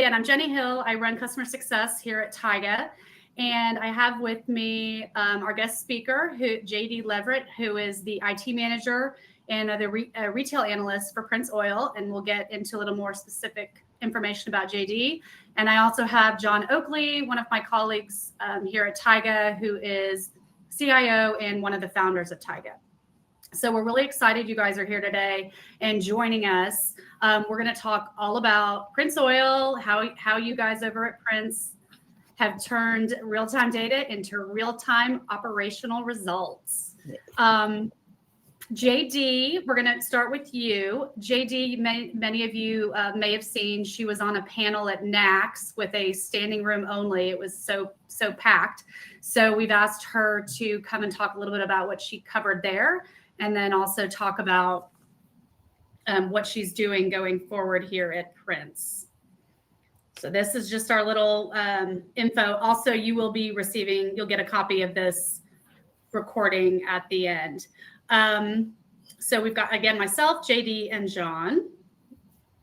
and I'm Jenny Hill. I run customer success here at Taiga. And I have with me our guest speaker, JD Leverette, who is the IT manager and the retail analyst for Prince Oil. And we'll get into a little more specific information about JD. And I also have John Oakley, one of my colleagues here at Taiga, who is CIO and one of the founders of Taiga. So we're really excited you guys are here today and joining us. We're going to talk all about Prince Oil, how you guys over at Prince have turned real-time data into real-time operational results. JD, we're going to start with you. JD, many of you may have seen, she was on a panel at NACS with a standing room only. It was so packed. So we've asked her to come and talk a little bit about what she covered there, and then also talk about what she's doing going forward here at Prince. So this is just our little info. Also, you'll get a copy of this recording at the end. So we've got, again, myself, JD, and John.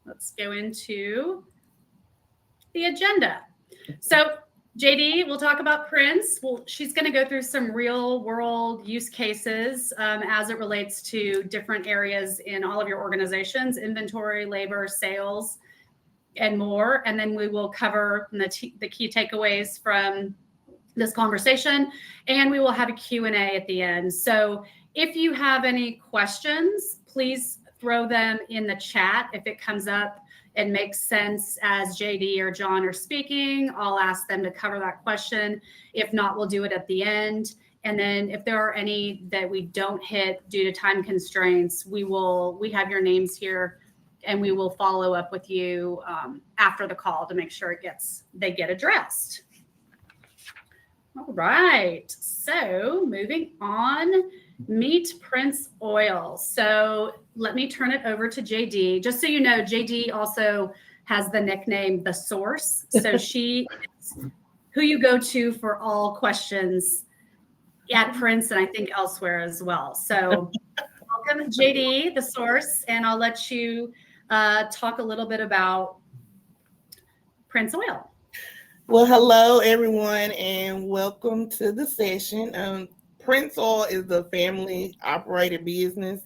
Let's go into the agenda. So JD, we'll talk about Prince. She's going to go through some real world use cases as it relates to different areas in all of your organizations, inventory, labor, sales, and more. And then we will cover the key takeaways from this conversation, and we will have a Q&A at the end. So if you have any questions, please throw them in the chat. If it comes up and makes sense as JD or John are speaking, I'll ask them to cover that question. If not, we'll do it at the end. And then if there are any that we don't hit due to time constraints, we have your names here and we will follow up with you after the call to make sure they get addressed. All right, so moving on, meet Prince Oil. So let me turn it over to JD. Just so you know, JD also has the nickname The Source. So she is who you go to for all questions at Prince and I think elsewhere as well. So welcome, JD, The Source, and I'll let you talk a little bit about Prince Oil. Well, hello, everyone, and welcome to the session. Prince Oil is a family-operated business.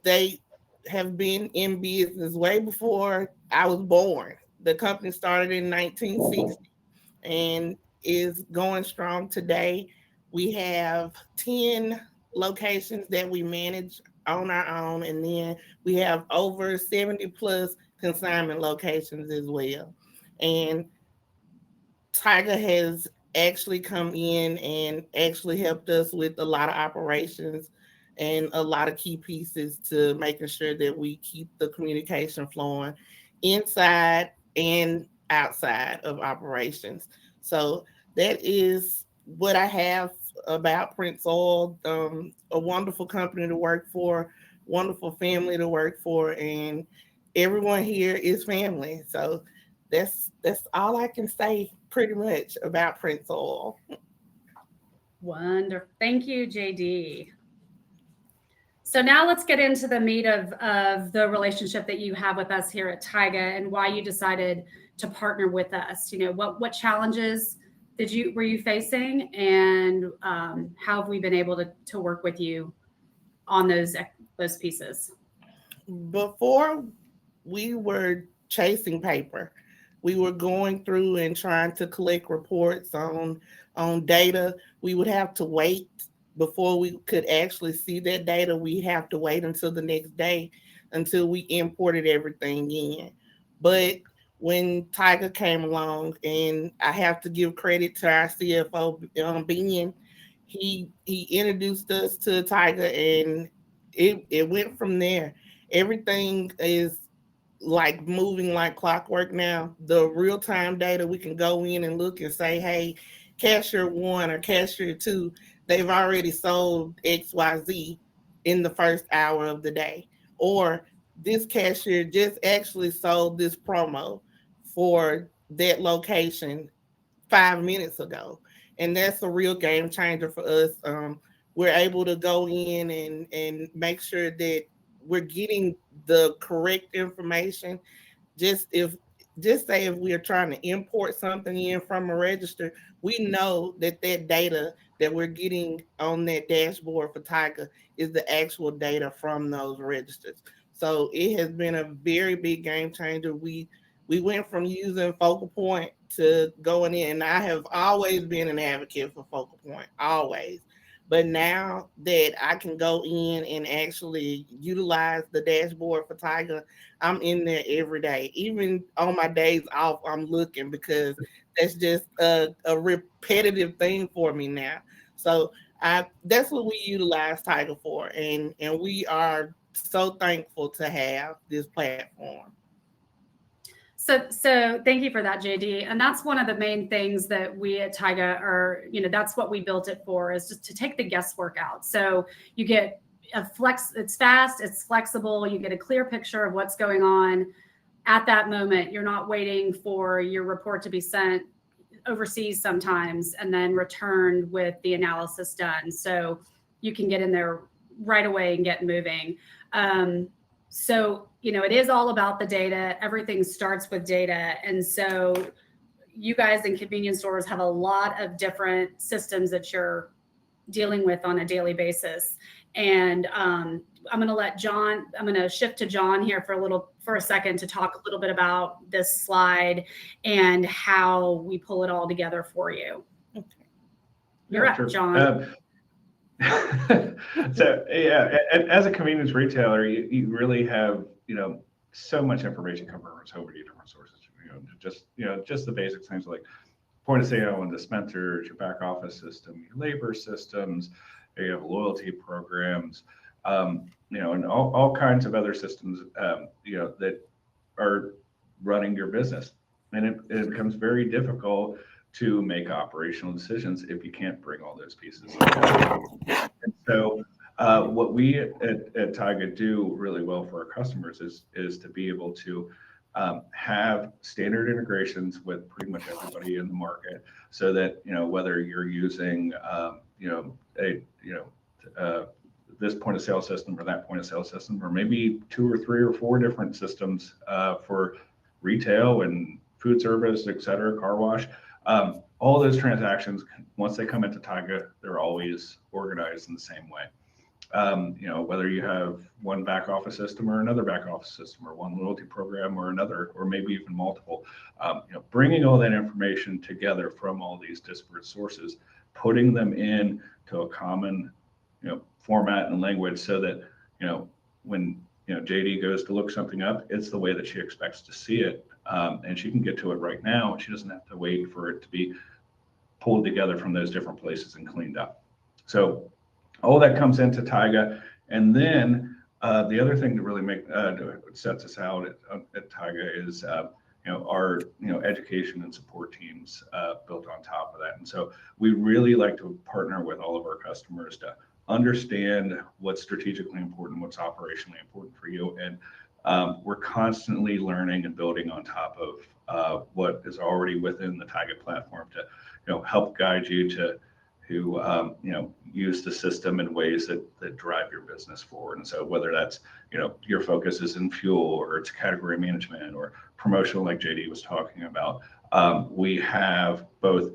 They have been in business way before I was born. The company started in 1960 and is going strong today. We have 10 locations that we manage on our own, and then we have over 70 plus consignment locations as well. And Taiga has actually come in and actually helped us with a lot of operations and a lot of key pieces to making sure that we keep the communication flowing inside and outside of operations. So that is what I have about Prince Oil. A wonderful company to work for, wonderful family to work for, and everyone here is family. So that's all I can say pretty much about Prince Oil. Wonderful. Thank you, JD. So now let's get into the meat of the relationship that you have with us here at Taiga and why you decided to partner with us. You know, what challenges were you facing, and how have we been able to work with you on those pieces? Before we were chasing paper, we were going through and trying to collect reports on data. We would have to wait before we could actually see that data. We have to wait until the next day until we imported everything in. But when Taiga came along, and I have to give credit to our CFO, Ben, he introduced us to Taiga, and it went from there. Everything is like moving like clockwork now. The real-time data, we can go in and look and say, hey, cashier 1 or cashier 2, they've already sold XYZ in the first hour of the day. Or this cashier just actually sold this promo for that location 5 minutes ago. And that's a real game changer for us. We're able to go in and make sure that we're getting the correct information. Just if just say if we are trying to import something in from a register, we know that that data that we're getting on that dashboard for Taiga is the actual data from those registers. So it has been a very big game changer. We went from using Focal Point to going in. And I have always been an advocate for Focal Point, always. But now that I can go in and actually utilize the dashboard for Taiga, I'm in there every day. Even on my days off, I'm looking because that's just a repetitive thing for me now. So that's what we utilize Taiga for, and we are so thankful to have this platform. So thank you for that, JD. And that's one of the main things that we at Taiga are, that's what we built it for, is just to take the guesswork out. So you get it's fast, it's flexible, you get a clear picture of what's going on at that moment. You're not waiting for your report to be sent overseas sometimes and then returned with the analysis done. So you can get in there right away and get moving. So, it is all about the data. Everything starts with data. And so you guys in convenience stores have a lot of different systems that you're dealing with on a daily basis. And I'm going to shift to John here for a second to talk a little bit about this slide and how we pull it all together for you. Okay. You're up, sure. John. So yeah, as a convenience retailer, you really have so much information coming from so many different sources. Just the basic things like point of sale and dispensers, your back office system, your labor systems. You have loyalty programs, and all kinds of other systems, that are running your business. And it becomes very difficult to make operational decisions if you can't bring all those pieces together. And so what we at Taiga do really well for our customers is to be able to have standard integrations with pretty much everybody in the market, so that whether you're using this point of sale system or that point of sale system, or maybe 2 or 3 or 4 different systems for retail and food service, et cetera, car wash. All those transactions, once they come into Taiga, they're always organized in the same way. Whether you have one back office system or another back office system, or one loyalty program or another, or maybe even multiple, bringing all that information together from all these disparate sources, putting them in to a common, format and language, so that, when, JD goes to look something up, it's the way that she expects to see it. And she can get to it right now. She doesn't have to wait for it to be pulled together from those different places and cleaned up. So all that comes into Taiga. And then the other thing to really sets us out at Taiga is our education and support teams built on top of that. And so we really like to partner with all of our customers to understand what's strategically important, what's operationally important for you. And we're constantly learning and building on top of what is already within the Taiga platform to help guide you to use the system in ways that drive your business forward. And so whether that's your focus is in fuel, or it's category management, or promotional, like JD was talking about, we have both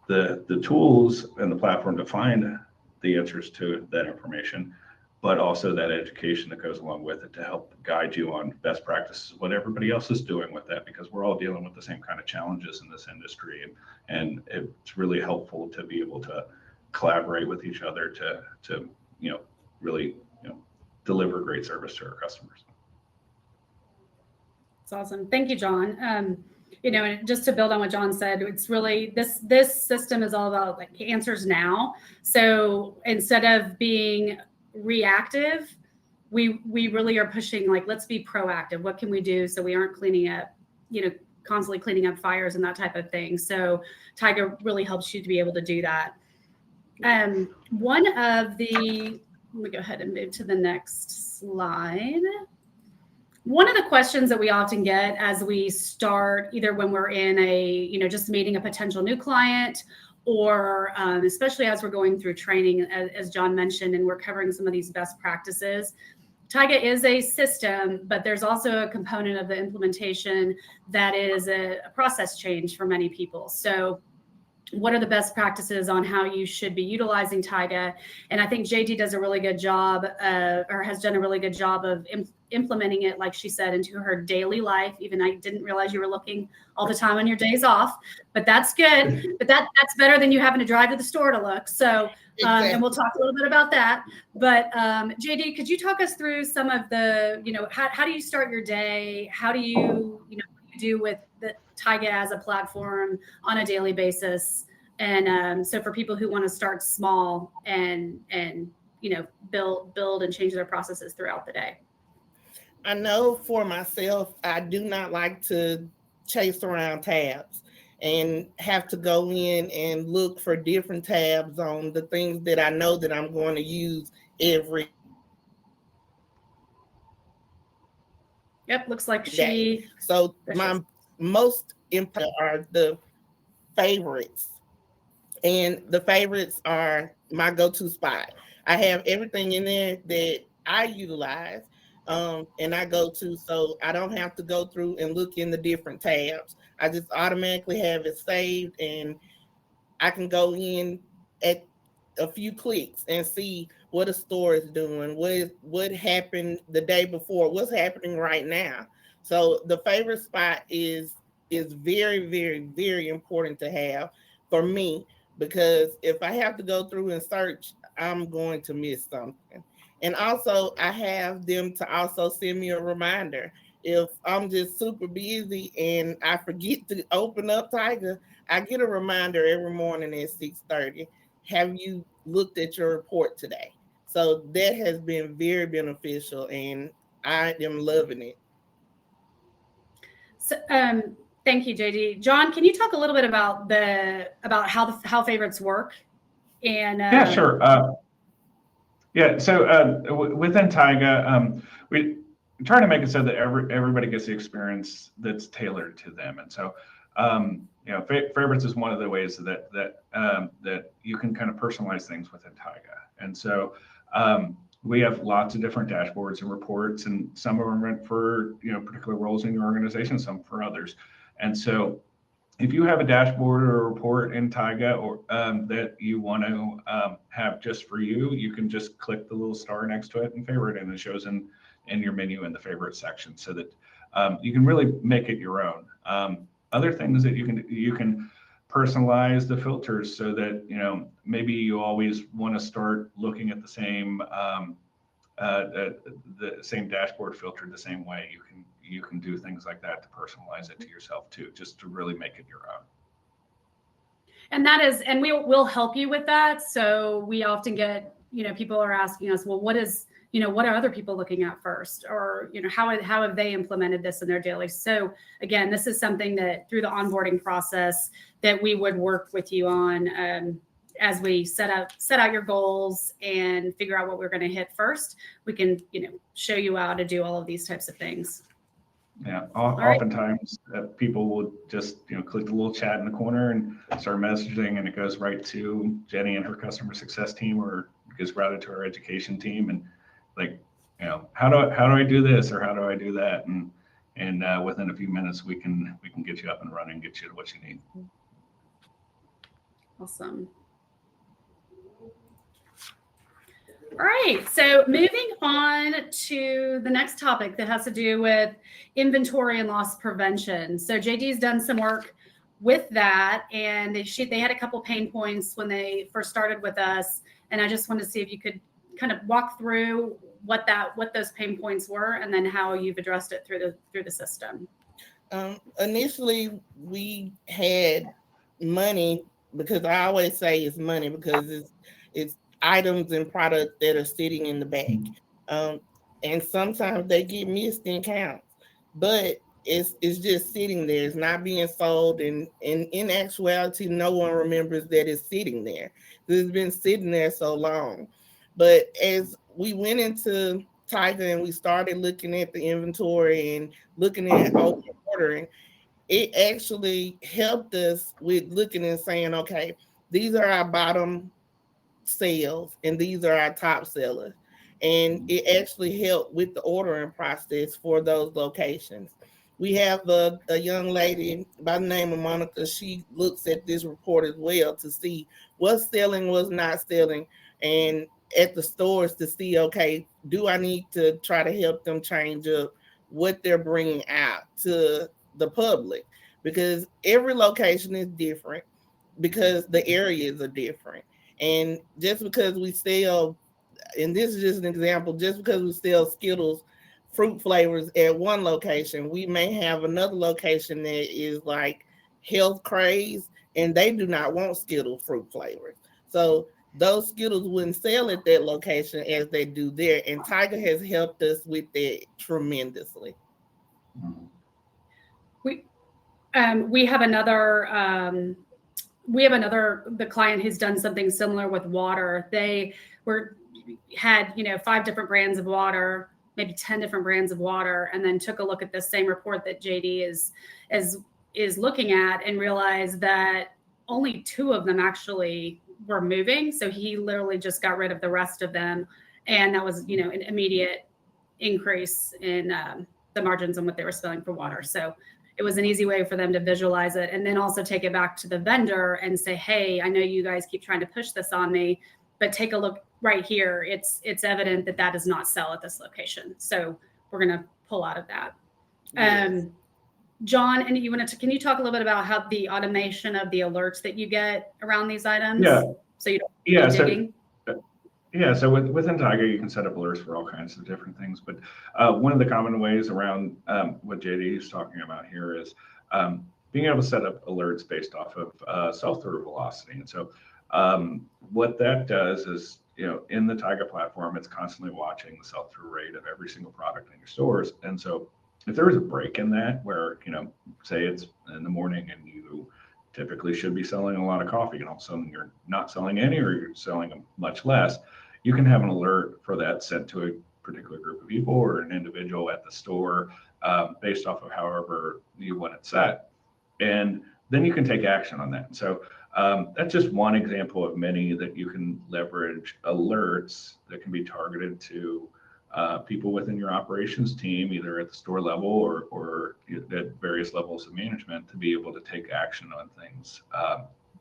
the tools and the platform to find the answers to that information, but also that education that goes along with it to help guide you on best practices, what everybody else is doing with that, because we're all dealing with the same kind of challenges in this industry. And it's really helpful to be able to collaborate with each other to really deliver great service to our customers. That's awesome. Thank you, John. And just to build on what John said, it's really this system is all about like answers now. So instead of being reactive, we really are pushing, like, let's be proactive. What can we do so we aren't constantly cleaning up fires and that type of thing. So Taiga really helps you to be able to do that. Let me go ahead and move to the next slide. One of the questions that we often get as we start, either when we're in just meeting a potential new client, or especially as we're going through training, as John mentioned, and we're covering some of these best practices, Taiga is a system, but there's also a component of the implementation that is a process change for many people. So what are the best practices on how you should be utilizing Taiga? And I think JD does a really good job, or has done a really good job of implementing it, like she said, into her daily life. Even I didn't realize you were looking all the time on your days off, but that's good. But that's better than you having to drive to the store to look. So, Exactly. and we'll talk a little bit about that. But JD, could you talk us through some of the, how do you start your day? How do you, do with the Taiga as a platform on a daily basis? And so for people who want to start small and build and change their processes throughout the day. I know for myself, I do not like to chase around tabs and have to go in and look for different tabs on the things that I know that I'm going to use every Yep, looks like day. So my most important are the favorites. And the favorites are my go-to spot. I have everything in there that I utilize and I go to, so I don't have to go through and look in the different tabs. I just automatically have it saved, and I can go in at a few clicks and see what a store is doing, what happened the day before, what's happening right now. So the favorite spot is very, very, very important to have for me, because if I have to go through and search, I'm going to miss something. And also, I have them to also send me a reminder. If I'm just super busy and I forget to open up Taiga, I get a reminder every morning at 6:30. Have you looked at your report today? So that has been very beneficial, and I am loving it. So, thank you, JD. John, can you talk a little bit about how favorites work? And yeah, sure. So within Taiga, we try to make it so that everybody gets the experience that's tailored to them. And so, favorites is one of the ways that you can kind of personalize things within Taiga. And so, we have lots of different dashboards and reports, and some of them are meant for particular roles in your organization, some for others. And so, if you have a dashboard or a report in Taiga or that you want to have just for you, you can just click the little star next to it and favorite it, and it shows in your menu in the favorite section, so that you can really make it your own. Other things that you can personalize the filters, so that maybe you always want to start looking at the same dashboard filtered the same way. You can do things like that to personalize it to yourself too, just to really make it your own. And we'll help you with that. So we often get, people are asking us, well, what are other people looking at first? Or, how have they implemented this in their daily? So again, this is something that through the onboarding process that we would work with you on, as we set out your goals and figure out what we're going to hit first. We can, show you how to do all of these types of things. Yeah, oftentimes people will just click the little chat in the corner and start messaging, and it goes right to Jenny and her customer success team, or gets routed to our education team, and how do I do this, or how do I do that, and within a few minutes we can get you up and running, get you to what you need. Awesome. All right, so moving on to the next topic that has to do with inventory and loss prevention. So JD's done some work with that, and they had a couple pain points when they first started with us, and I just wanted to see if you could kind of walk through what those pain points were, and then how you've addressed it through the system. Initially, we had money, because I always say it's money because it's items and products that are sitting in the back, and sometimes they get missed in counts, but it's just sitting there. It's not being sold, and in actuality, no one remembers that it's sitting there. It's been sitting there so long. But as we went into Taiga and we started looking at the inventory and looking at ordering, it actually helped us with looking and saying, okay, these are our bottom sales and these are our top sellers. and it actually helped with the ordering process for those locations. We have a young lady by the name of Monica. She looks at this report as well to see what's selling, what's not selling, and at the stores to see, okay, do I need to try to help them change up what they're bringing out to the public? Because every location is different, because the areas are different. And just because we sell, and this is just an example, just because we sell Skittles fruit flavors at one location, we may have another location that is like health craze and they do not want Skittle fruit flavors. So those Skittles wouldn't sell at that location as they do there. And Taiga has helped us with that tremendously. We have another the client who's done something similar with water. They had 5 different brands of water, maybe 10 different brands of water, and then took a look at the same report that JD is looking at and realized that only 2 of them actually were moving. So he literally just got rid of the rest of them, and that was an immediate increase in the margins on what they were selling for water. So it was an easy way for them to visualize it, and then also take it back to the vendor and say, hey, I know you guys keep trying to push this on me, but take a look right here. It's evident that does not sell at this location. So we're going to pull out of that. Yes. John, and can you talk a little bit about how the automation of the alerts that you get around these items? Yeah. So you don't keep digging? So within Taiga, you can set up alerts for all kinds of different things. But one of the common ways around what JD is talking about here is being able to set up alerts based off of sell-through velocity. And so what that does is, in the Taiga platform, it's constantly watching the sell-through rate of every single product in your stores. And so if there is a break in that where, say it's in the morning and you typically should be selling a lot of coffee, and all of a sudden you're not selling any, or you're selling much less, you can have an alert for that sent to a particular group of people or an individual at the store based off of however you want it set. And then you can take action on that. So that's just one example of many that you can leverage alerts that can be targeted to people within your operations team, either at the store level or at various levels of management, to be able to take action on things.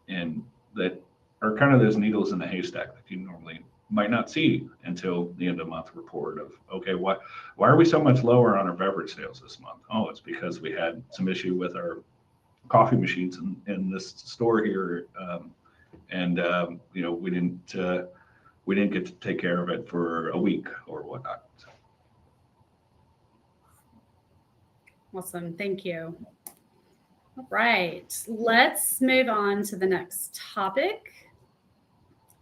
And that are kind of those needles in the haystack that you normally might not see until the end of month report of, okay, why are we so much lower on our beverage sales this month? Oh, it's because we had some issue with our coffee machines in this store here. We didn't get to take care of it for a week or whatnot. So. Awesome. Thank you. All right. Let's move on to the next topic.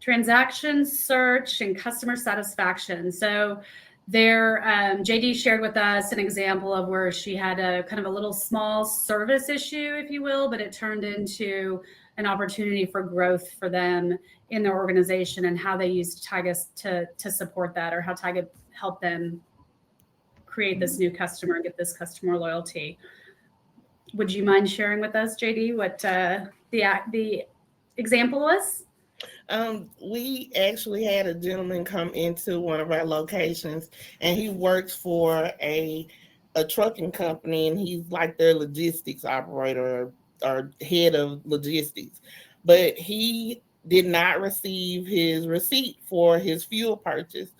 Transaction search and customer satisfaction. So there, JD shared with us an example of where she had a kind of a little small service issue, if you will, but it turned into an opportunity for growth for them in their organization, and how they used Taiga to support that, or how Taiga helped them create this new customer and get this customer loyalty. Would you mind sharing with us, JD, what the example was? We actually had a gentleman come into one of our locations, and he works for a trucking company, and he's like their logistics operator or head of logistics. But he did not receive his receipt for his fuel purchase,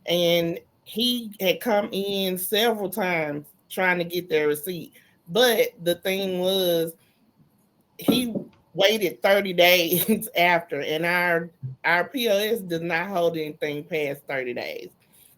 and he had come in several times trying to get their receipt. But the thing was, he waited 30 days after, and our POS does not hold anything past 30 days.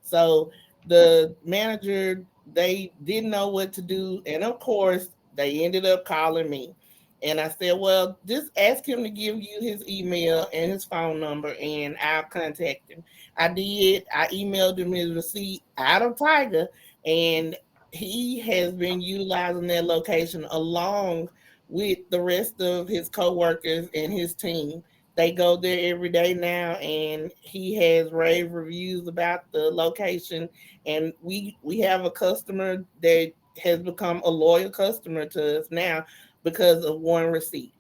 So the manager, they didn't know what to do, and of course they ended up calling me. And I said, well, just ask him to give you his email and his phone number, and I'll contact him. I did. I emailed him his receipt out of Taiga, and he has been utilizing that location along with the rest of his coworkers and his team. They go there every day now, and he has rave reviews about the location. And we have a customer that has become a loyal customer to us now because of one receipt.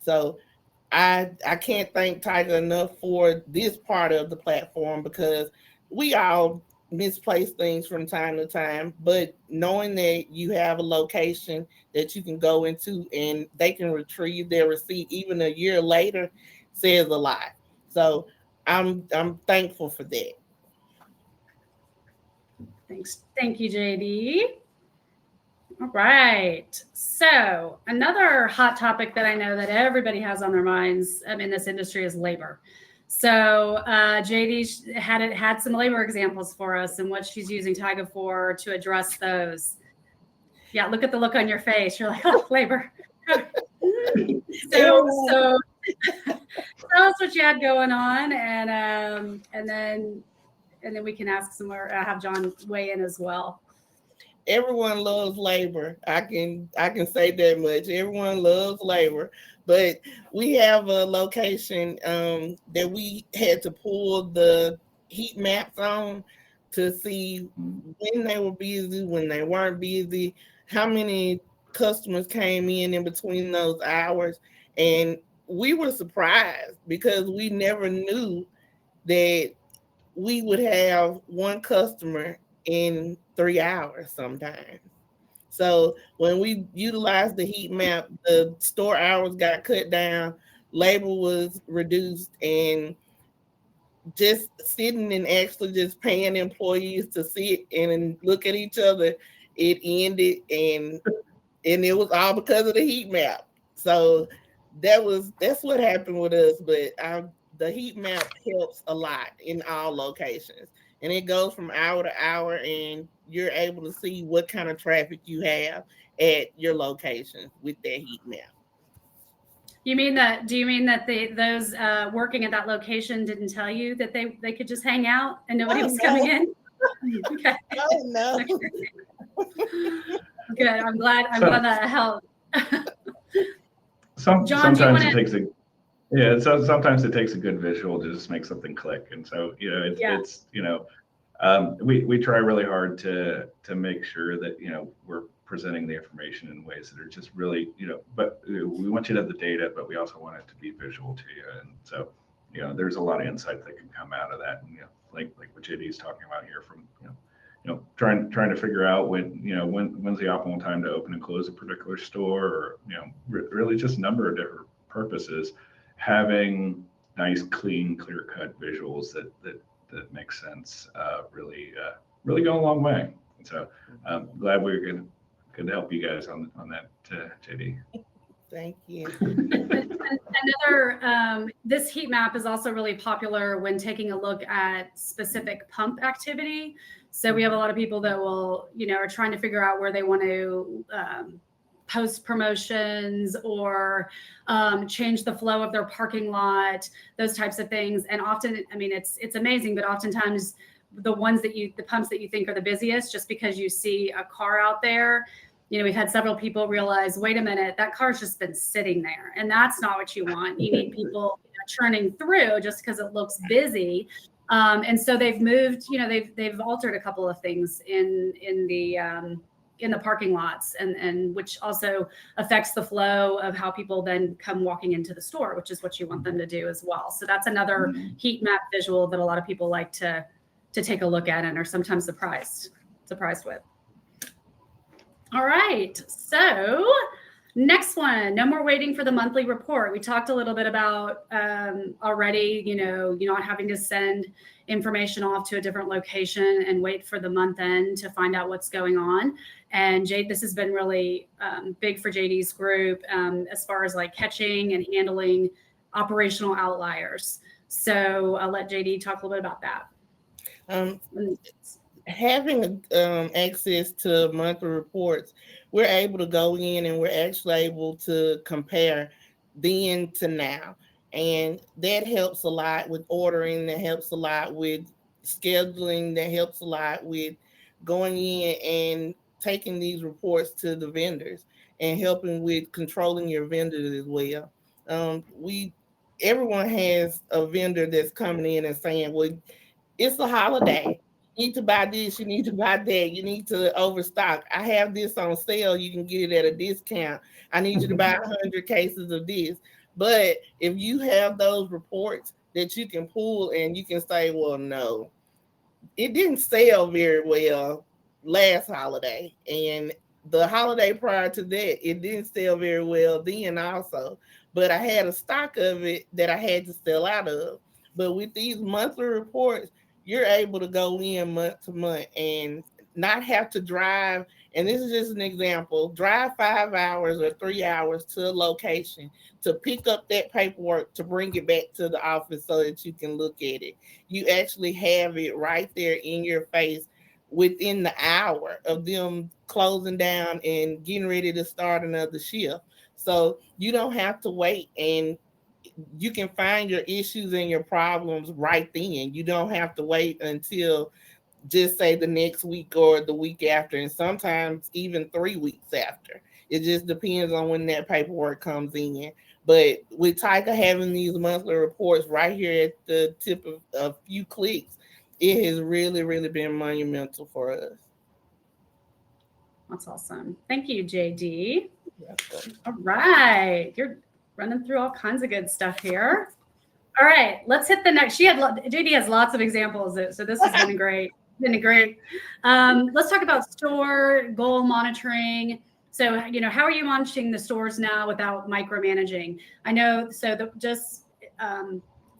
So I can't thank Taiga enough for this part of the platform, because we all misplace things from time to time, but knowing that you have a location that you can go into and they can retrieve their receipt even a year later says a lot. So I'm thankful for that. Thanks. Thank you, JD. All right. So another hot topic that I know that everybody has on their minds in this industry is labor. So JD had some labor examples for us and what she's using Taiga for to address those. Yeah, look at the look on your face. You're like, oh, labor. so tell us what you had going on, and then we can ask some more. Have John weigh in as well. Everyone loves labor. I can say that much. Everyone loves labor, but we have a location that we had to pull the heat maps on to see when they were busy, when they weren't busy, how many customers came in between those hours, and we were surprised because we never knew that we would have one customer in 3 hours sometimes. So when we utilized the heat map, the store hours got cut down, labor was reduced, and just sitting and actually just paying employees to sit and look at each other, it ended, and it was all because of the heat map. So that's what happened with us. But the heat map helps a lot in all locations, and it goes from hour to hour, and you're able to see what kind of traffic you have at your location with that heat map. You mean that? Do you mean that those working at that location didn't tell you that they could just hang out and nobody was coming in? Okay. Oh no. Okay. Good. I'm glad that helped. Sometimes it takes sometimes it takes a good visual to just make something click, and so it's we try really hard to make sure that we're presenting the information in ways that are just really but we want you to have the data, but we also want it to be visual to you, and so there's a lot of insight that can come out of that, and like what JD is talking about here, from trying to figure out when's the optimal time to open and close a particular store, or really just a number of different purposes. Having nice, clean, clear-cut visuals that make sense really go a long way. And so I'm glad we were good to help you guys on that, JD. Thank you. Another, this heat map is also really popular when taking a look at specific pump activity. So we have a lot of people that will, are trying to figure out where they want to post promotions or change the flow of their parking lot, those types of things. And often, it's amazing, but oftentimes the pumps that you think are the busiest, just because you see a car out there, we've had several people realize, wait a minute, that car's just been sitting there, and that's not what you want. You need people churning through just because it looks busy. And so they've moved, they've altered a couple of things in the parking lots, and which also affects the flow of how people then come walking into the store, which is what you want them to do as well. So that's another heat map visual that a lot of people like to take a look at and are sometimes surprised with. All right, so next one, no more waiting for the monthly report. We talked a little bit about already, not having to send information off to a different location and wait for the month end to find out what's going on. And this has been really big for JD's group as far as like catching and handling operational outliers. So I'll let JD talk a little bit about that. Having access to monthly reports, we're able to go in and we're actually able to compare then to now. And that helps a lot with ordering, that helps a lot with scheduling, that helps a lot with going in and taking these reports to the vendors and helping with controlling your vendors as well. Everyone has a vendor that's coming in and saying, well, it's a holiday. You need to buy this, you need to buy that, you need to overstock. I have this on sale, you can get it at a discount. I need you to buy 100 cases of this. But if you have those reports that you can pull and you can say, well, no, it didn't sell very well last holiday, and the holiday prior to that, it didn't sell very well then also. But I had a stock of it that I had to sell out of. But with these monthly reports, you're able to go in month to month and not have to drive. And this is just an example: drive 5 hours or 3 hours to a location to pick up that paperwork to bring it back to the office so that you can look at it. You actually have it right there in your face within the hour of them closing down and getting ready to start another shift. So you don't have to wait, and you can find your issues and your problems right then. You don't have to wait until just say the next week or the week after, and sometimes even 3 weeks after. It just depends on when that paperwork comes in. But with Taiga having these monthly reports right here at the tip of a few clicks, it has really, really been monumental for us. That's awesome. Thank you, JD. All right. You're running through all kinds of good stuff here. All right. Let's hit the next. JD has lots of examples, so this has been great. Let's talk about store goal monitoring. So, how are you monitoring the stores now without micromanaging? I know,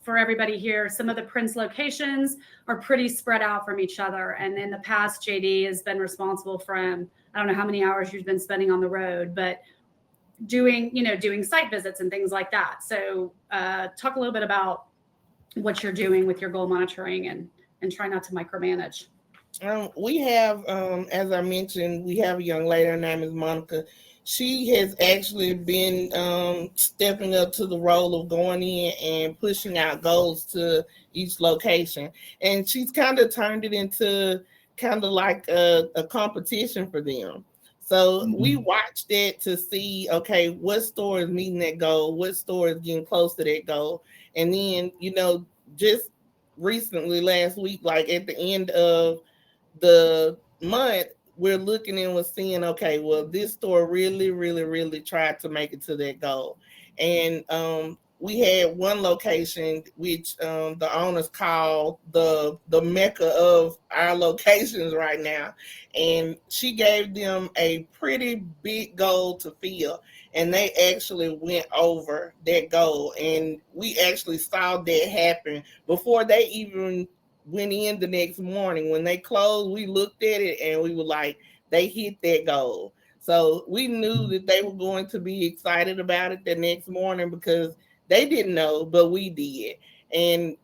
for everybody here, some of the Prince locations are pretty spread out from each other. And in the past, JD has been responsible from, I don't know how many hours you've been spending on the road, but doing site visits and things like that. So talk a little bit about what you're doing with your goal monitoring and try not to micromanage. We have, as I mentioned, we have a young lady. Her name is Monica. She has actually been stepping up to the role of going in and pushing out goals to each location. And she's kind of turned it into kind of like a competition for them. So we watched it to see, okay, what store is meeting that goal, what store is getting close to that goal. And then, just recently, last week, like at the end of the month, we're looking and we're seeing, okay, well, this store really, really, really tried to make it to that goal. And we had one location which the owners call the mecca of our locations right now. And she gave them a pretty big goal to fill. And they actually went over that goal. And we actually saw that happen before they even went in the next morning. When they closed, we looked at it and we were like, they hit that goal. So we knew that they were going to be excited about it the next morning because they didn't know, but we did. And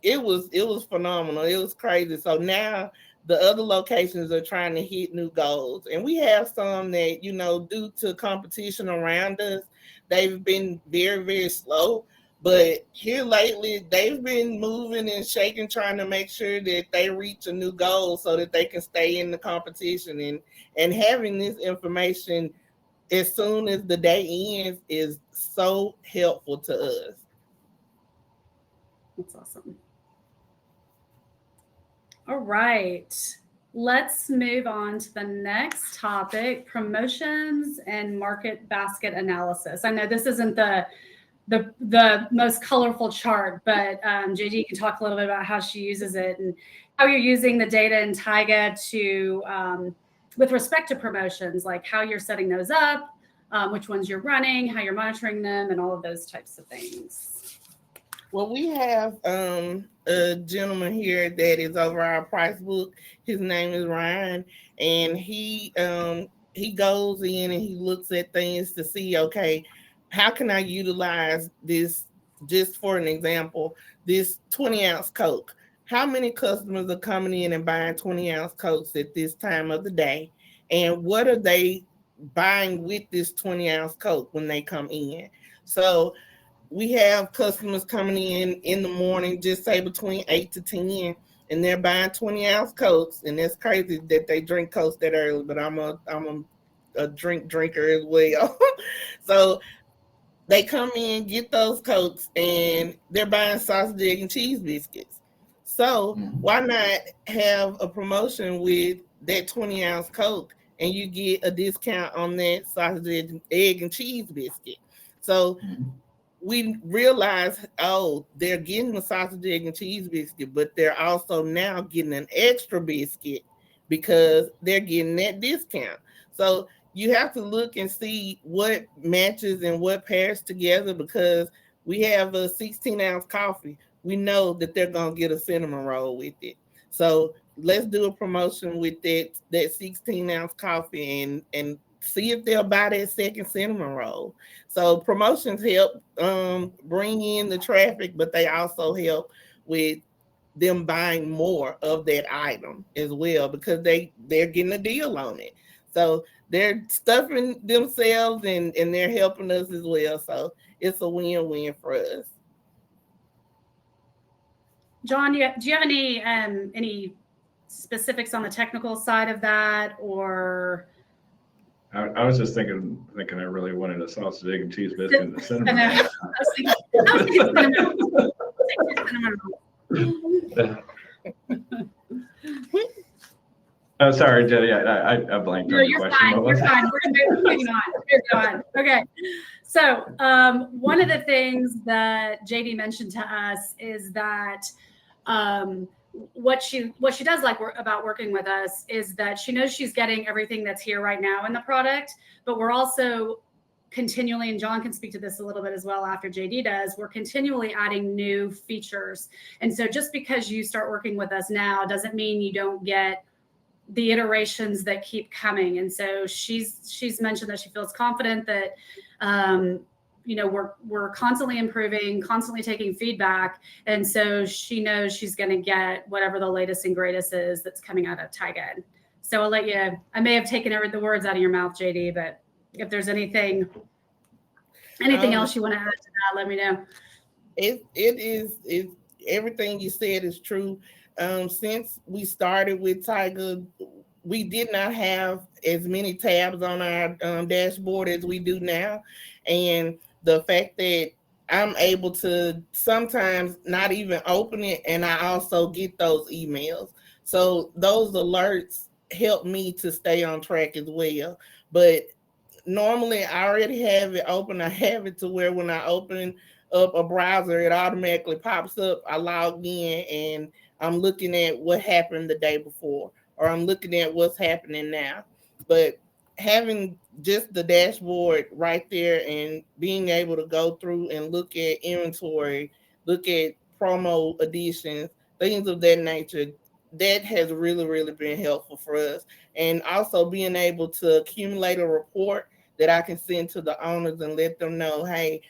it was phenomenal. It was crazy. So now the other locations are trying to hit new goals. And we have some that, due to competition around us, they've been very, very slow. But here lately, they've been moving and shaking, trying to make sure that they reach a new goal so that they can stay in the competition. And having this information as soon as the day ends is so helpful to us. That's awesome. All right. Let's move on to the next topic, promotions and market basket analysis. I know this isn't the most colorful chart, but JD can talk a little bit about how she uses it and how you're using the data in Taiga to, with respect to promotions, like how you're setting those up, which ones you're running, how you're monitoring them, and all of those types of things. Well, we have a gentleman here that is over our price book. His name is Ryan, and he goes in and he looks at things to see, okay, how can I utilize this? Just for an example, this 20-ounce Coke. How many customers are coming in and buying 20-ounce Cokes at this time of the day? And what are they buying with this 20-ounce Coke when they come in? So we have customers coming in the morning, just say between 8 to 10, and they're buying 20-ounce Cokes. And that's crazy that they drink Cokes that early, but I'm a drinker as well. So they come in, get those Cokes, and they're buying sausage, egg, and cheese biscuits. So why not have a promotion with that 20-ounce Coke and you get a discount on that sausage, egg, and cheese biscuit? So we realize, oh, they're getting the sausage, egg, and cheese biscuit, but they're also now getting an extra biscuit because they're getting that discount. So you have to look and see what matches and what pairs together, because we have a 16-ounce coffee. We know that they're going to get a cinnamon roll with it. So let's do a promotion with that 16-ounce coffee and see if they'll buy that second cinnamon roll. So promotions help bring in the traffic, but they also help with them buying more of that item as well, because they're getting a deal on it. So they're stuffing themselves and they're helping us as well. So it's a win-win for us. John, do you have any specifics on the technical side of that, or? I was just thinking I really wanted a sausage, egg, and cheese biscuit and a cinnamon roll. I was thinking cinnamon. Oh, sorry, Jenny. I blanked on your question. Fine. You're fine. We're moving on. Okay. So one of the things that JD mentioned to us is that what she does like about working with us is that she knows she's getting everything that's here right now in the product, but we're also continually, and John can speak to this a little bit as well after JD does, we're continually adding new features. And so just because you start working with us now doesn't mean you don't get the iterations that keep coming. And so she's mentioned that she feels confident that we're constantly improving, constantly taking feedback, and so she knows she's going to get whatever the latest and greatest is that's coming out of Taiga. So I'll let you. I may have taken the words out of your mouth, JD, but if there's anything else you want to add to that, let me know. It is everything you said is true. Since we started with Taiga, we did not have as many tabs on our dashboard as we do now. And the fact that I'm able to sometimes not even open it, and I also get those emails. So those alerts help me to stay on track as well. But normally I already have it open. I have it to where when I open up a browser, it automatically pops up. I log in and I'm looking at what happened the day before, or I'm looking at what's happening now. But having just the dashboard right there and being able to go through and look at inventory, look at promo additions, things of that nature, that has really, really been helpful for us. And also being able to accumulate a report that I can send to the owners and let them know, hey,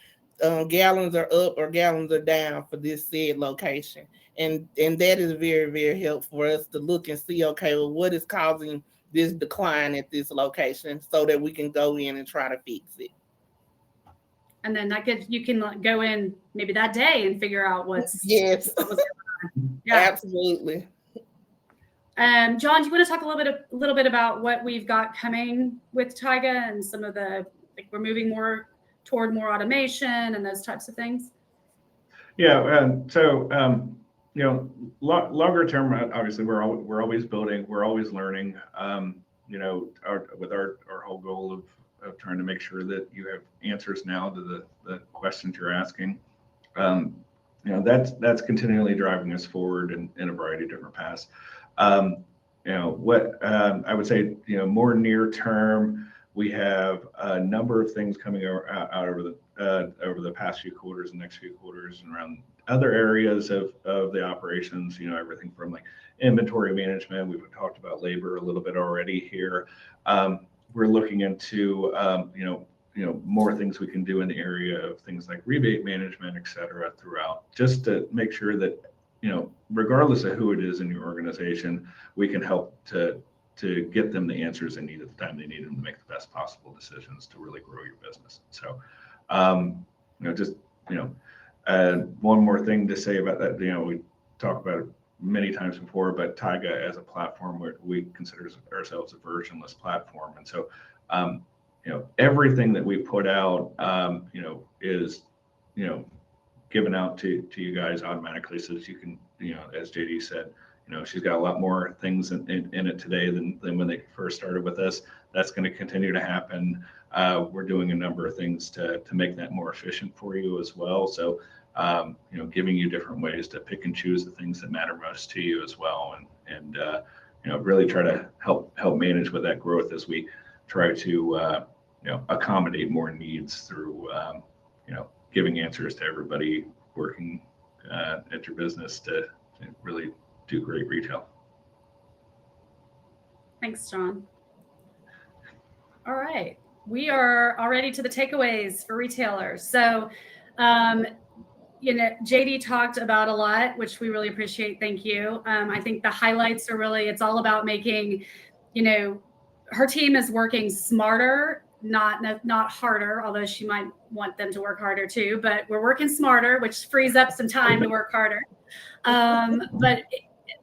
gallons are up or gallons are down for this said location. And that is very, very helpful for us to look and see, okay, well, what is causing this decline at this location, so that we can go in and try to fix it. And then you can go in maybe that day and figure out what's yes. Yeah, absolutely. John, do you want to talk a little bit about what we've got coming with Taiga and some of we're moving more toward more automation and those types of things? Yeah. Longer term, obviously we're always building, we're always learning. With our whole goal of trying to make sure that you have answers now to the questions you're asking. That's continually driving us forward in a variety of different paths. What I would say, more near term, we have a number of things coming out over the past few quarters and next few quarters, and around other areas of the operations, everything from like inventory management. We've talked about labor a little bit already here. We're looking into, more things we can do in the area of things like rebate management, et cetera, throughout, just to make sure that, regardless of who it is in your organization, we can help to get them the answers they need at the time they need them to make the best possible decisions to really grow your business. So, one more thing to say about that, we talked about it many times before, but Taiga as a platform, we consider ourselves a versionless platform. And so, everything that we put out, is, given out to you guys automatically, so that you can, as JD said, she's got a lot more things in it today than when they first started with us. That's going to continue to happen. we're doing a number of things to make that more efficient for you as well. So, giving you different ways to pick and choose the things that matter most to you as well, and really try to help manage with that growth as we try to accommodate more needs through giving answers to everybody working at your business to really do great retail. Thanks, John. All right, we are already to the takeaways for retailers. So, JD talked about a lot, which we really appreciate. Thank you. I think the highlights are really, it's all about making, her team is working smarter, not harder, although she might want them to work harder too, but we're working smarter, which frees up some time to work harder.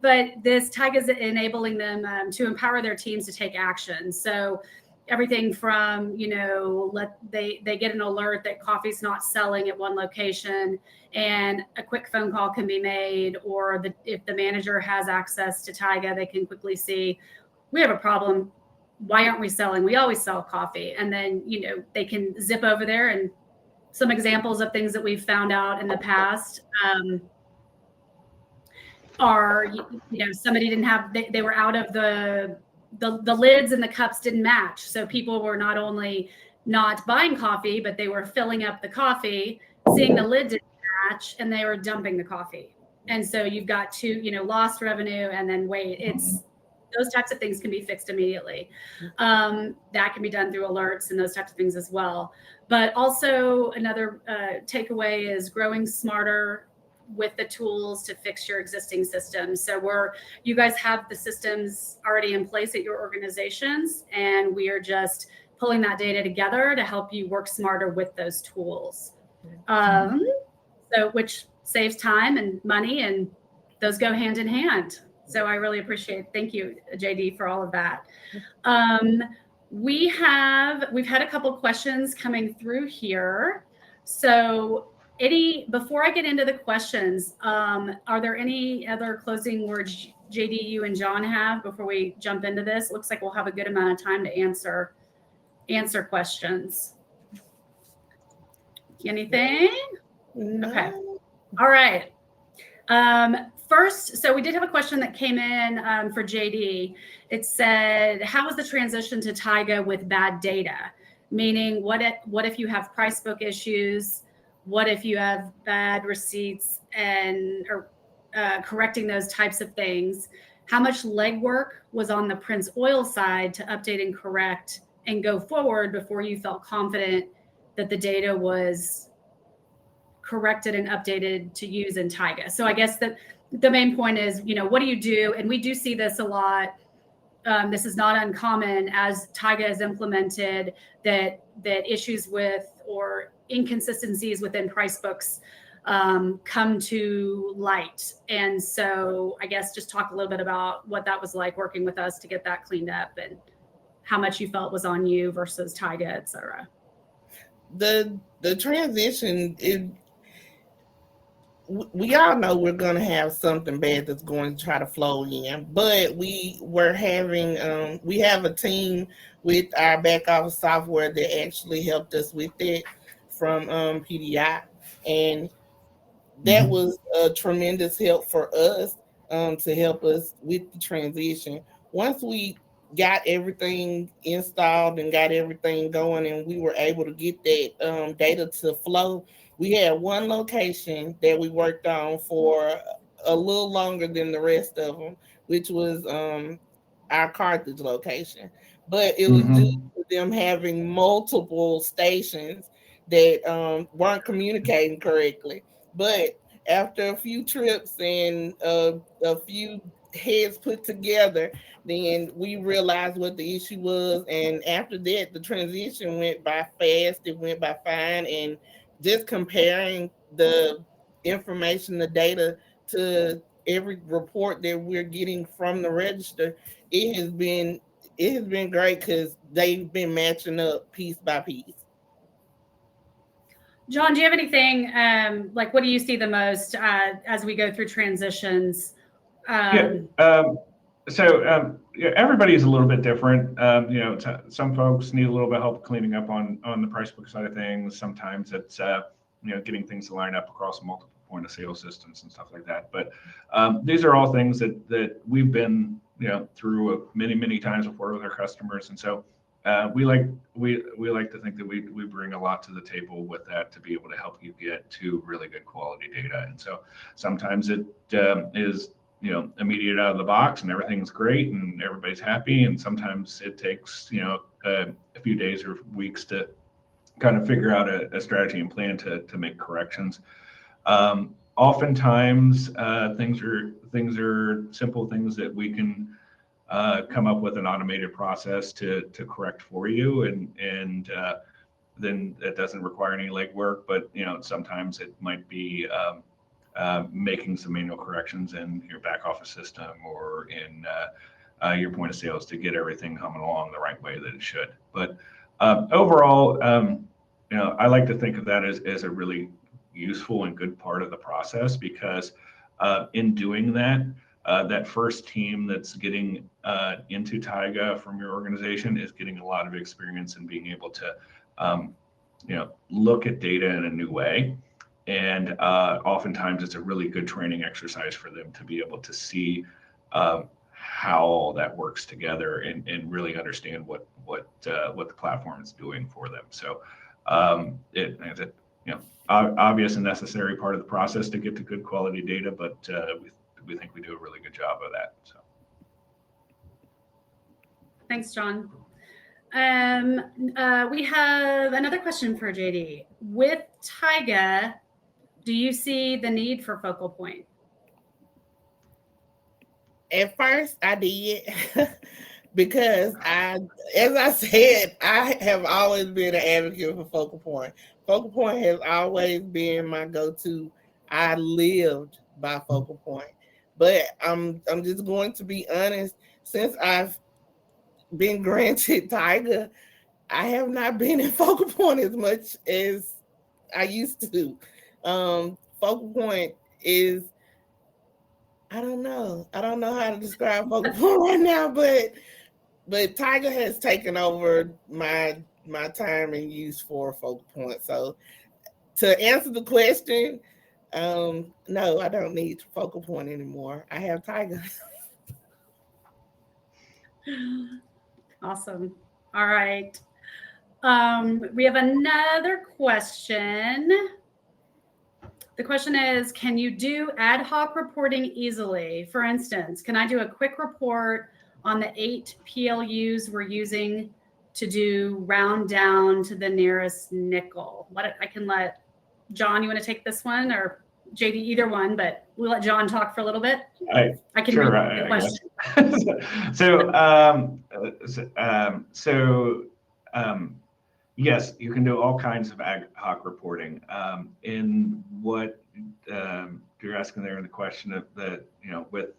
But this Taiga is enabling them to empower their teams to take action. So everything from, they get an alert that coffee's not selling at one location and a quick phone call can be made, or if the manager has access to Taiga, they can quickly see, we have a problem. Why aren't we selling? We always sell coffee. And then, they can zip over there, and some examples of things that we've found out in the past are, somebody didn't have, they were out of the lids and the cups didn't match. So people were not only not buying coffee, but they were filling up the coffee, seeing the lid didn't match, and they were dumping the coffee. And so you've got lost revenue and then wait. Those types of things can be fixed immediately. That can be done through alerts and those types of things as well. But also another takeaway is growing smarter with the tools to fix your existing systems. So you guys have the systems already in place at your organizations, and we are just pulling that data together to help you work smarter with those tools. So which saves time and money, and those go hand in hand. So I really appreciate, thank you, JD, for all of that. We've had a couple questions coming through here. So before I get into the questions, are there any other closing words, JD, you and John have before we jump into this? It looks like we'll have a good amount of time to answer questions. Anything? No. Okay. All right. First, so we did have a question that came in for JD. It said, how is the transition to Taiga with bad data? Meaning, what if you have price book issues? What if you have bad receipts or correcting those types of things? How much legwork was on the Prince Oil side to update and correct and go forward before you felt confident that the data was corrected and updated to use in Taiga? So I guess that the main point is, what do you do? And we do see this a lot. This is not uncommon as Taiga is implemented, that issues with or inconsistencies within price books come to light. And so I guess just talk a little bit about what that was like working with us to get that cleaned up, and how much you felt was on you versus Taiga, et cetera. The transition, we all know we're going to have something bad that's going to try to flow in, but we have a team with our back office software that actually helped us with it from PDI, and that was a tremendous help for us to help us with the transition. Once we got everything installed and got everything going, and we were able to get that data to flow, we had one location that we worked on for a little longer than the rest of them, which was our Carthage location. But it was due to them having multiple stations that weren't communicating correctly. But after a few trips and a few heads put together, then we realized what the issue was. And after that, the transition went by fast. It went by fine. And just comparing the information, the data to every report that we're getting from the register, it has been great because they've been matching up piece by piece. John, do you have anything what do you see the most as we go through transitions? Yeah, everybody's a little bit different. Some folks need a little bit of help cleaning up on the price book side of things. Sometimes it's getting things to line up across multiple point of sale systems and stuff like that. But these are all things that we've been through many times before with our customers, and so we like to think that we bring a lot to the table with that to be able to help you get to really good quality data. And so sometimes it is immediate out of the box and everything's great and everybody's happy, and sometimes it takes a few days or weeks to kind of figure out a strategy and plan to make corrections. Oftentimes things are simple things that we can come up with an automated process to correct for you, and then it doesn't require any legwork. But sometimes it might be making some manual corrections in your back office system or in your point of sales to get everything humming along the right way that it should. But overall, I like to think of that as a really useful and good part of the process, because in doing that, that first team that's getting into Taiga from your organization is getting a lot of experience in being able to look at data in a new way. And oftentimes it's a really good training exercise for them to be able to see how all that works together and really understand what the platform is doing for them. So it's a obvious and necessary part of the process to get to good quality data, but we think we do a really good job of that. So thanks, John. We have another question for JD. With Taiga, do you see the need for focal point? At first, I did because as I said, I have always been an advocate for focal point. Focal point has always been my go-to. I lived by focal point. But I'm just going to be honest. Since I've been granted Taiga, I have not been in focal point as much as I used to. Focal point is, I don't know how to describe focal point right now, but Taiga has taken over my time and use for focal point. So to answer the question, no, I don't need focal point anymore. I have Taiga. Awesome. All right. We have another question. The question is, can you do ad hoc reporting easily? For instance, can I do a quick report on the 8 PLUs we're using to do round down to the nearest nickel? I can let John, you want to take this one, or JD, either one, but we'll let John talk for a little bit. I can sure, read the question. Yes, you can do all kinds of ad hoc reporting. In what you're asking there in the question of with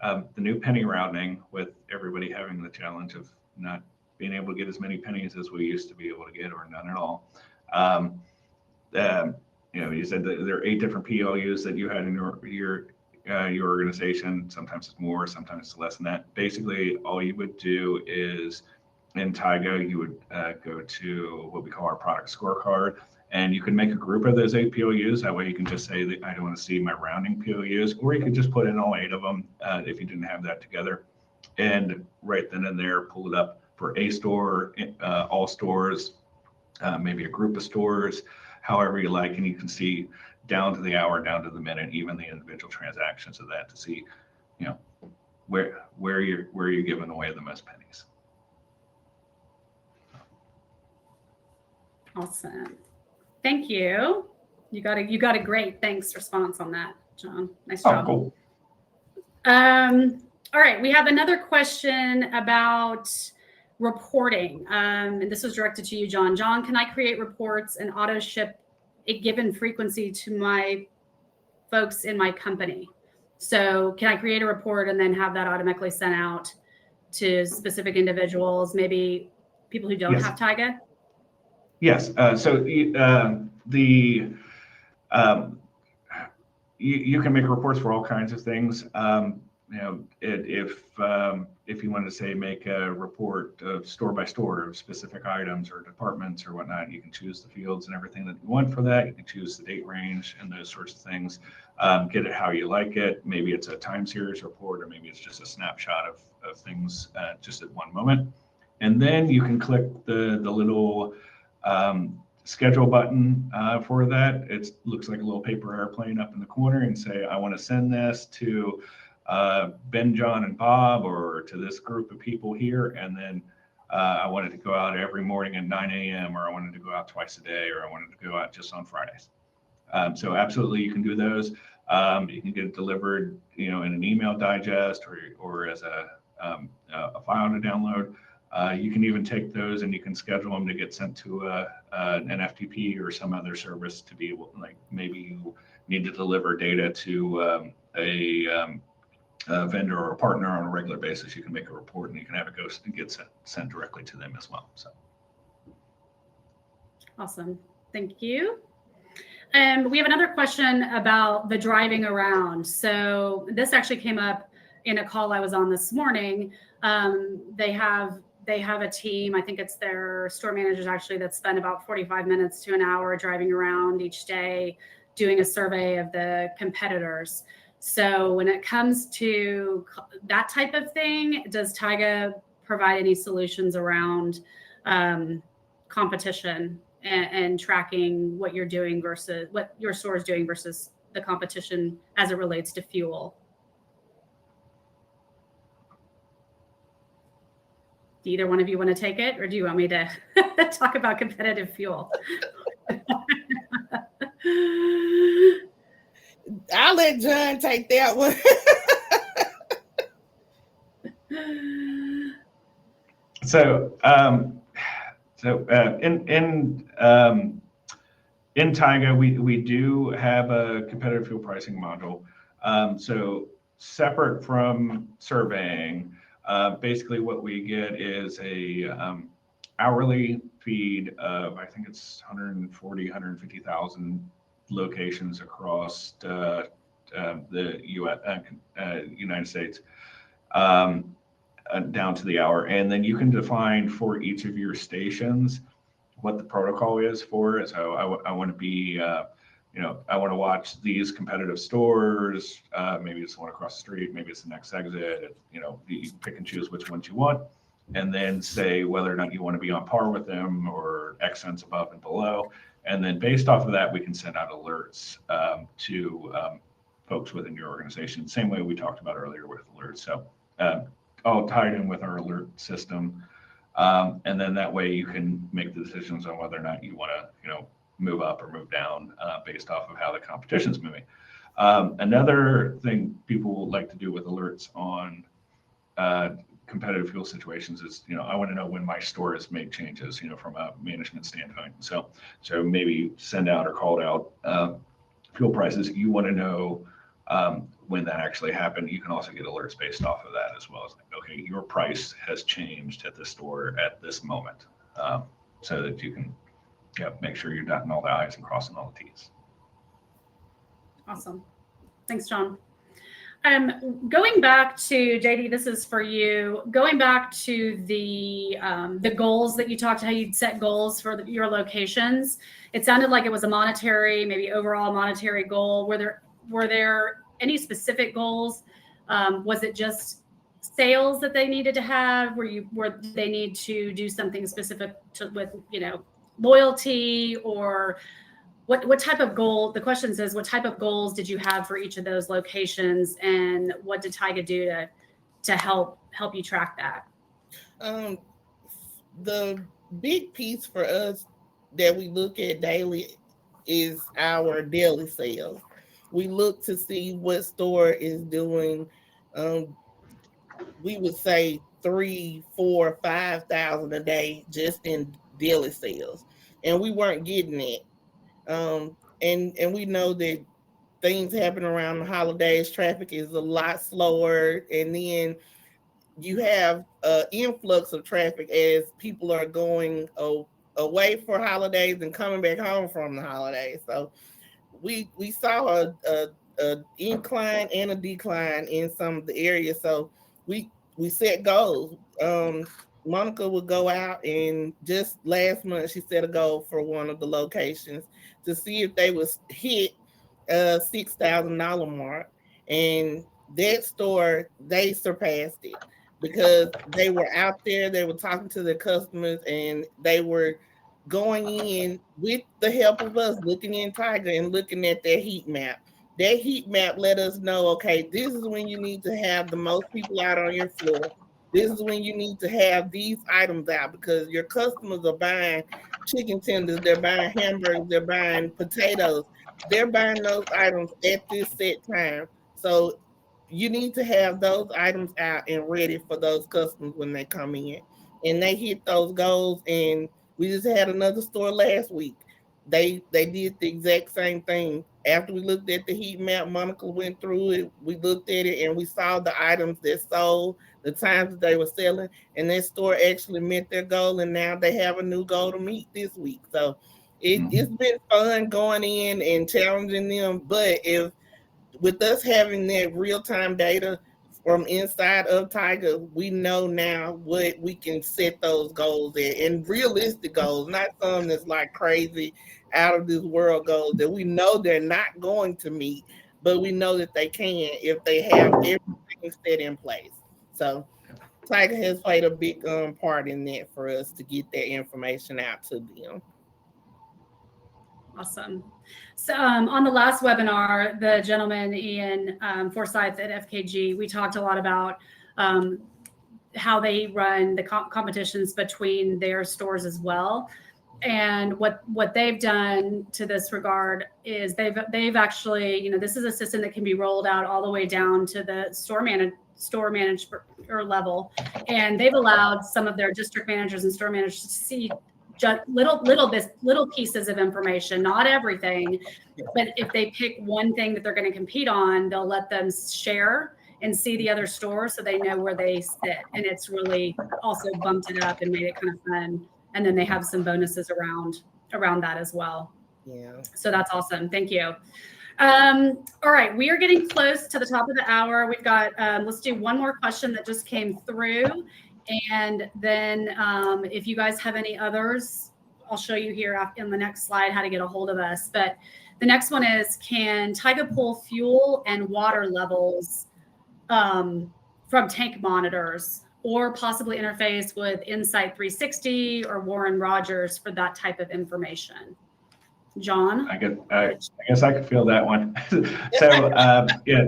the new penny rounding, with everybody having the challenge of not being able to get as many pennies as we used to be able to get, or none at all. You said that there are 8 different PLUs that you had in your organization. Sometimes it's more, sometimes it's less than that. Basically, all you would do is in Taiga, you would go to what we call our product scorecard, and you can make a group of those 8 PLUs. That way you can just say that I don't want to see my rounding PLUs, or you could just put in all 8 of them if you didn't have that together. And right then and there, pull it up for a store, all stores, maybe a group of stores, however you like, and you can see down to the hour, down to the minute, even the individual transactions of that to see, where you're giving away the most pennies. Awesome. Thank you. You got a great thanks response on that, John. Nice job. Cool. All right, we have another question about reporting, and this was directed to you, John. John, can I create reports and auto ship a given frequency to my folks in my company? So can I create a report and then have that automatically sent out to specific individuals, maybe people who don't have Taiga? Yes. You can make reports for all kinds of things. if you want to say make a report of store by store of specific items or departments or whatnot, you can choose the fields and everything that you want for that. You can choose the date range and those sorts of things. Get it how you like it. Maybe it's a time series report, or maybe it's just a snapshot of things just at one moment. And then you can click the little schedule button for that. It looks like a little paper airplane up in the corner, and say, I want to send this to Ben, John, and Bob, or to this group of people here. And then I wanted to go out every morning at 9 a.m., or I wanted to go out twice a day, or I wanted to go out just on Fridays. So absolutely, you can do those. You can get it delivered, in an email digest or as a file to download. You can even take those and you can schedule them to get sent to an FTP or some other service to be able, like maybe you need to deliver data to a vendor or a partner on a regular basis. You can make a report and you can have it go and get sent directly to them as well. So awesome. Thank you. And we have another question about the driving around. So this actually came up in a call I was on this morning. They have a team, I think it's their store managers actually, that spend about 45 minutes to an hour driving around each day, doing a survey of the competitors. So when it comes to that type of thing, does Taiga provide any solutions around competition and tracking what you're doing versus what your store is doing versus the competition as it relates to fuel? Do either one of you want to take it, or do you want me to talk about competitive fuel? I'll let John take that one. So in Taiga, we do have a competitive fuel pricing module. So separate from surveying, basically what we get is a hourly feed of, I think it's 150,000 locations across the United States, down to the hour. And then you can define for each of your stations what the protocol is for it. So I want to be, I want to watch these competitive stores. Maybe it's the one across the street. Maybe it's the next exit. You pick and choose which ones you want, and then say whether or not you want to be on par with them or X cents above and below. And then based off of that, we can send out alerts to folks within your organization. Same way we talked about earlier with alerts. So all tied in with our alert system. And then that way you can make the decisions on whether or not you want to, move up or move down based off of how the competition's moving. Another thing people like to do with alerts on competitive fuel situations is, I want to know when my store has made changes, from a management standpoint. So maybe send out or called out fuel prices. You want to know when that actually happened. You can also get alerts based off of that as well. As like, okay, your price has changed at the store at this moment, so that you can make sure you're dotting all the I's and crossing all the T's. Awesome. Thanks, John. Going back to JD, this is for you. Going back to the goals that you talked, how you'd set goals for your locations. It sounded like it was a monetary, maybe overall monetary goal. Were there any specific goals? Was it just sales that they needed to have? Were they need to do something specific with loyalty, or what type of goal? The question says, what type of goals did you have for each of those locations, and what did Taiga do to help you track that? The big piece for us that we look at daily is our daily sales. We look to see what store is doing. We would say 3,000, 4,000, 5,000 a day just in daily sales, and we weren't getting it. And we know that things happen around the holidays. Traffic is a lot slower, and then you have an influx of traffic as people are going away for holidays and coming back home from the holidays. So we saw a incline and a decline in some of the areas. So we set goals. Monica would go out, and just last month she set a goal for one of the locations to see if they was hit $6,000 mark, and that store, they surpassed it because they were out there, they were talking to their customers, and they were going in with the help of us, looking in Taiga and looking at their heat map. That heat map let us know, okay, this is when you need to have the most people out on your floor. This is when you need to have these items out, because your customers are buying chicken tenders, they're buying hamburgers, they're buying potatoes, they're buying those items at this set time. So you need to have those items out and ready for those customers when they come in. And they hit those goals. And we just had another store last week. They did the exact same thing. After we looked at the heat map, Monica went through it. We looked at it and we saw the items that sold, the times that they were selling, and that store actually met their goal. And now they have a new goal to meet this week. So it's been fun going in and challenging them. But if with us having that real-time data from inside of Taiga, we know now what we can set those goals at, and realistic goals, not some that's like crazy out of this world goals that we know they're not going to meet, but we know that they can if they have everything set in place. So Taiga has played a big part in that for us to get that information out to them. Awesome. So on the last webinar, the gentleman Ian Forsyth at FKG, we talked a lot about how they run the competitions between their stores as well. And what they've done to this regard is they've actually, you know, this is a system that can be rolled out all the way down to the store manager level, and they've allowed some of their district managers and store managers to see just little pieces of information, not everything, but if they pick one thing that they're going to compete on, they'll let them share and see the other stores so they know where they sit. And it's really also bumped it up and made it kind of fun. And then they have some bonuses around that as well. Yeah. So that's awesome. Thank you. All right, we are getting close to the top of the hour. We've got, let's do one more question that just came through. And then if you guys have any others, I'll show you here in the next slide how to get a hold of us. But the next one is, can Taiga pull fuel and water levels from tank monitors, or possibly interface with Insight 360 or Warren Rogers for that type of information? John? I guess I could feel that one. So yeah.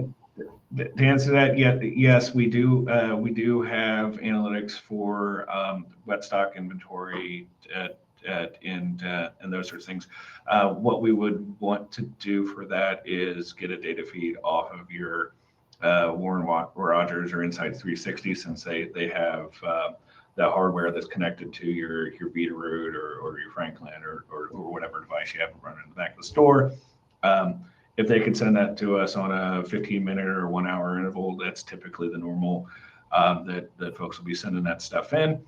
To answer that, yes, we do have analytics for wet stock inventory and those sorts of things. What we would want to do for that is get a data feed off of your Warren Rogers or Insight 360, since they have the hardware that's connected to your Veeder-Root or your Franklin or whatever device you have running in the back of the store. If they can send that to us on a 15-minute or 1 hour interval, that's typically the normal that folks will be sending that stuff in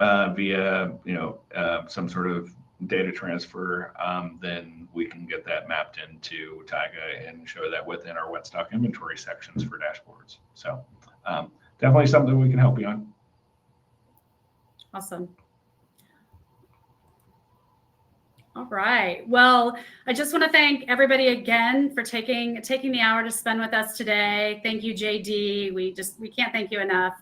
via some sort of data transfer. Then we can get that mapped into Taiga and show that within our wet stock inventory sections for dashboards. So definitely something we can help you on. Awesome. All right. Well, I just want to thank everybody again for taking the hour to spend with us today. Thank you, JD. We can't thank you enough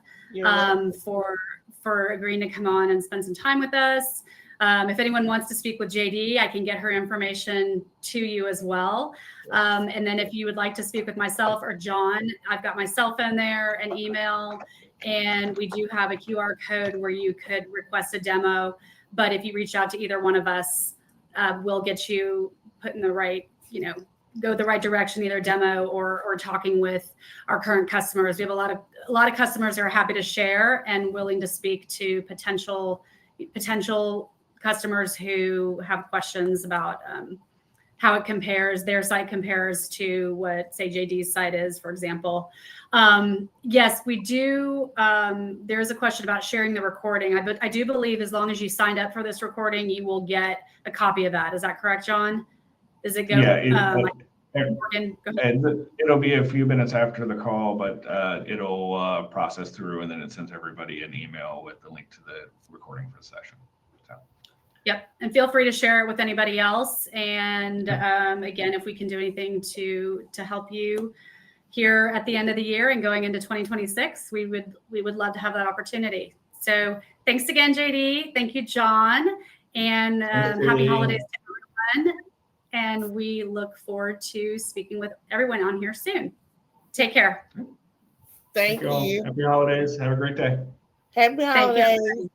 for agreeing to come on and spend some time with us. If anyone wants to speak with JD, I can get her information to you as well. And then if you would like to speak with myself or John, I've got my cell phone there, an email, and we do have a QR code where you could request a demo. But if you reach out to either one of us, we'll get you put in the right, go the right direction, either demo or talking with our current customers. We have a lot of customers who are happy to share and willing to speak to potential customers who have questions about how it compares, their site compares to what, say, JD's site is, for example. Yes, we do. There is a question about sharing the recording. I do believe as long as you signed up for this recording, you will get a copy of that. Is that correct, John? Does it go? Yeah, Morgan, go ahead. and it'll be a few minutes after the call, but it'll process through, and then it sends everybody an email with the link to the recording for the session. So. Yep, and feel free to share it with anybody else. And again, if we can do anything to help you here at the end of the year and going into 2026, we would love to have that opportunity. So thanks again, JD. Thank you, John, and happy holidays to everyone. And we look forward to speaking with everyone on here soon. Take care. Thank you. Happy holidays. Have a great day. Happy holidays.